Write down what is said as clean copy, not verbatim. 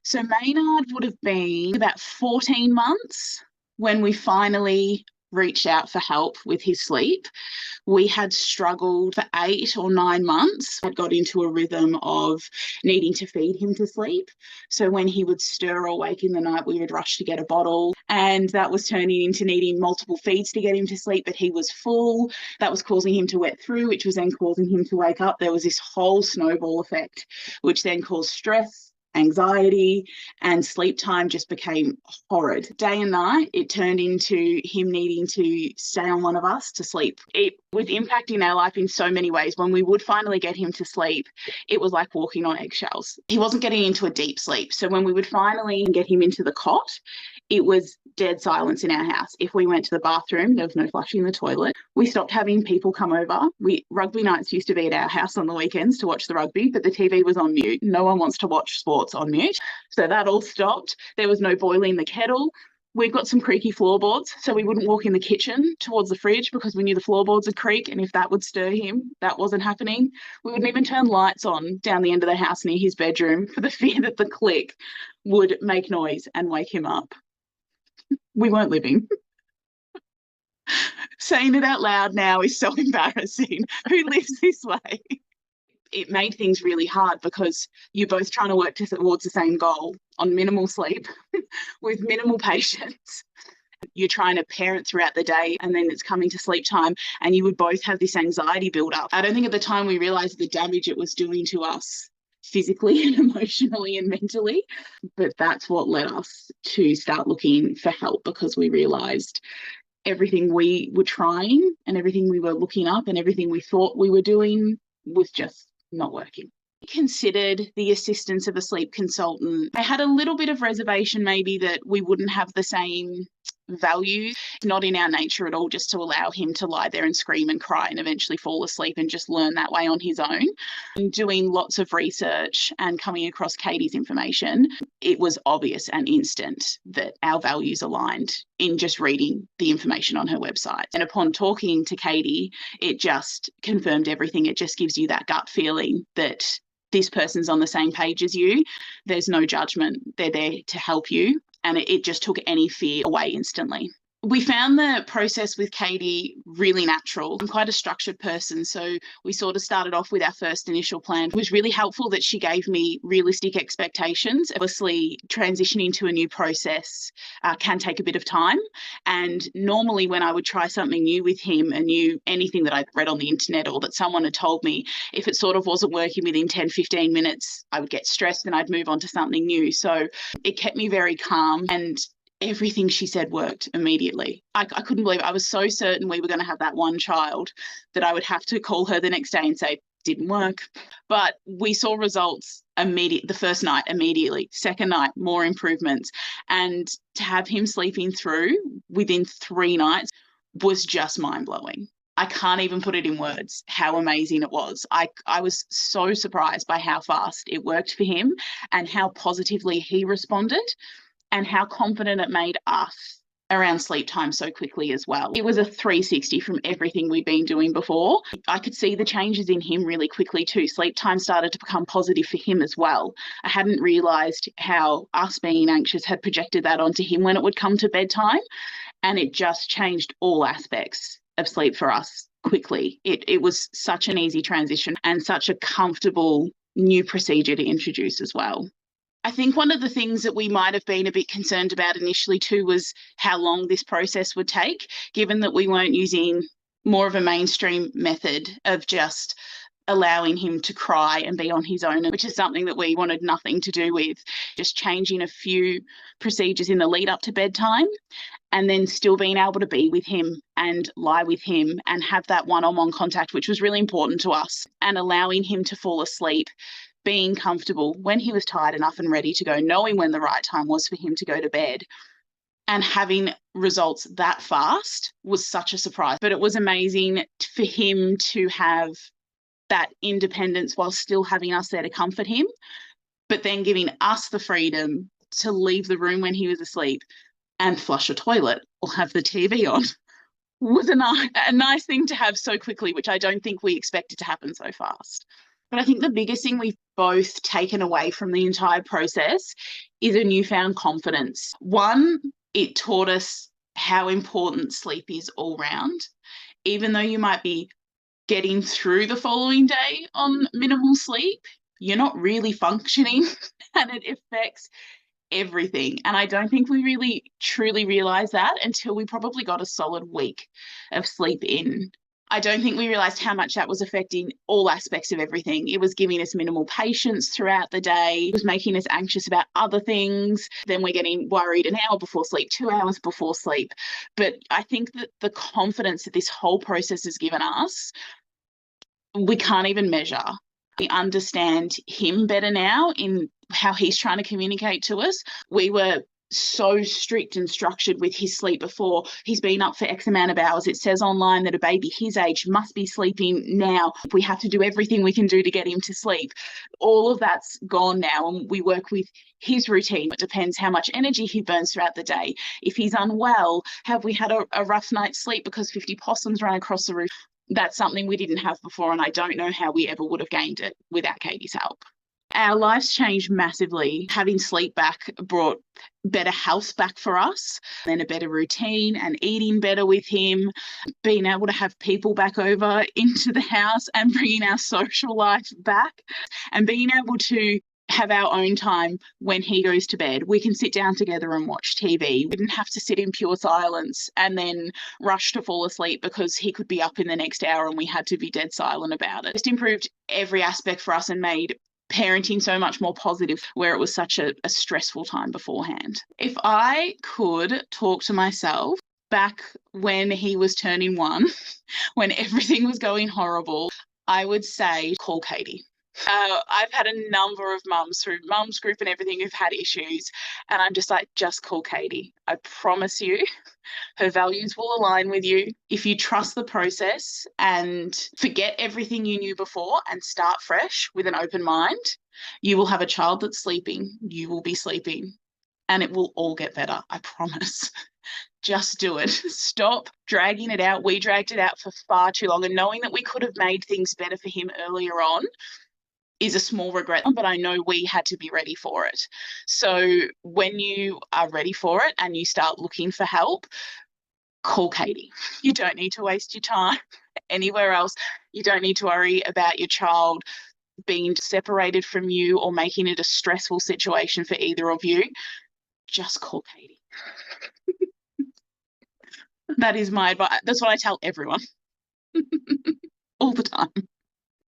So Maynard would have been about 14 months when we finally reached out for help with his sleep. We had struggled for 8 or 9 months. I got into a rhythm of needing to feed him to sleep. So when he would stir or wake in the night, we would rush to get a bottle. And that was turning into needing multiple feeds to get him to sleep, but he was full. That was causing him to wet through, which was then causing him to wake up. There was this whole snowball effect, which then caused stress, anxiety, and sleep time just became horrid. Day and night, it turned into him needing to stay on one of us to sleep. It was impacting our life in so many ways. When we would finally get him to sleep, it was like walking on eggshells. He wasn't getting into a deep sleep. So when we would finally get him into the cot, it was dead silence in our house. If we went to the bathroom, there was no flushing the toilet. We stopped having people come over. Rugby nights used to be at our house on the weekends to watch the rugby, but the TV was on mute. No one wants to watch sports on mute. So that all stopped. There was no boiling the kettle. We've got some creaky floorboards, so we wouldn't walk in the kitchen towards the fridge because we knew the floorboards would creak, and if that would stir him, that wasn't happening. We wouldn't even turn lights on down the end of the house near his bedroom for the fear that the click would make noise and wake him up. We weren't living. Saying it out loud now is so embarrassing. Who lives this way? It made things really hard because you're both trying to work towards the same goal on minimal sleep with minimal patience. You're trying to parent throughout the day, and then it's coming to sleep time, and you would both have this anxiety build up. I don't think at the time we realized the damage it was doing to us physically and emotionally and mentally, but that's what led us to start looking for help, because we realized everything we were trying and everything we were looking up and everything we thought we were doing was just not working. Considered the assistance of a sleep consultant. I had a little bit of reservation maybe that we wouldn't have the same values, not in our nature at all, just to allow him to lie there and scream and cry and eventually fall asleep and just learn that way on his own. And doing lots of research and coming across Katie's information, it was obvious and instant that our values aligned in just reading the information on her website. And upon talking to Katie, it just confirmed everything. It just gives you that gut feeling that this person's on the same page as you. There's no judgment. They're there to help you. And it just took any fear away instantly. We found the process with Katie really natural. I'm quite a structured person, so we sort of started off with our first initial plan. It was really helpful that she gave me realistic expectations. Obviously, transitioning to a new process can take a bit of time. And normally when I would try something new with him, anything that I'd read on the internet or that someone had told me, if it sort of wasn't working within 10, 15 minutes, I would get stressed and I'd move on to something new. So it kept me very calm, and everything she said worked immediately. I couldn't believe it. I was so certain we were going to have that one child that I would have to call her the next day and say, didn't work. But we saw results the first night immediately, second night, more improvements. And to have him sleeping through within 3 nights was just mind-blowing. I can't even put it in words how amazing it was. I was so surprised by how fast it worked for him and how positively he responded, and how confident it made us around sleep time so quickly as well. It was a 360 from everything we'd been doing before. I could see the changes in him really quickly too. Sleep time started to become positive for him as well. I hadn't realised how us being anxious had projected that onto him when it would come to bedtime, and it just changed all aspects of sleep for us quickly. It was such an easy transition and such a comfortable new procedure to introduce as well. I think one of the things that we might have been a bit concerned about initially too was how long this process would take, given that we weren't using more of a mainstream method of just allowing him to cry and be on his own, which is something that we wanted nothing to do with. Just changing a few procedures in the lead up to bedtime, and then still being able to be with him and lie with him and have that one-on-one contact, which was really important to us, and allowing him to fall asleep, being comfortable when he was tired enough and ready to go, knowing when the right time was for him to go to bed, and having results that fast was such a surprise. But it was amazing for him to have that independence while still having us there to comfort him, but then giving us the freedom to leave the room when he was asleep and flush a toilet or have the TV on was a nice thing to have so quickly, which I don't think we expected to happen so fast. But I think the biggest thing we've both taken away from the entire process is a newfound confidence. One, it taught us how important sleep is all round. Even though you might be getting through the following day on minimal sleep, you're not really functioning and it affects everything. And I don't think we really truly realized that until we probably got a solid week of sleep in. I don't think we realized how much that was affecting all aspects of everything. It was giving us minimal patience throughout the day. It was making us anxious about other things. Then we're getting worried an hour before sleep, 2 hours before sleep. But I think that the confidence that this whole process has given us, we can't even measure. We understand him better now in how he's trying to communicate to us. We were so strict and structured with his sleep before. He's been up for X amount of hours. It says online that a baby his age must be sleeping now. We have to do everything we can do to get him to sleep. All of that's gone now, and we work with his routine. It depends how much energy he burns throughout the day. If he's unwell, have we had a rough night's sleep because 50 possums ran across the roof? That's something we didn't have before, and I don't know how we ever would have gained it without Katie's help. Our lives changed massively. Having sleep back brought better health back for us, and a better routine and eating better with him, being able to have people back over into the house and bringing our social life back, and being able to have our own time when he goes to bed. We can sit down together and watch TV. We didn't have to sit in pure silence and then rush to fall asleep because he could be up in the next hour and we had to be dead silent about it. It just improved every aspect for us and made parenting so much more positive where it was such a stressful time beforehand. If I could talk to myself back when he was turning 1, when everything was going horrible, I would say call Katie. I've had a number of mums through mums group and everything who've had issues, and I'm just like, just call Katie. I promise you, her values will align with you. If you trust the process and forget everything you knew before and start fresh with an open mind, you will have a child that's sleeping. You will be sleeping, and it will all get better. I promise. Just do it. Stop dragging it out. We dragged it out for far too long, and knowing that we could have made things better for him earlier on is a small regret, but I know we had to be ready for it. So when you are ready for it and you start looking for help, call Katie. You don't need to waste your time anywhere else. You don't need to worry about your child being separated from you or making it a stressful situation for either of you. Just call Katie. That is my advice. That's what I tell everyone all the time.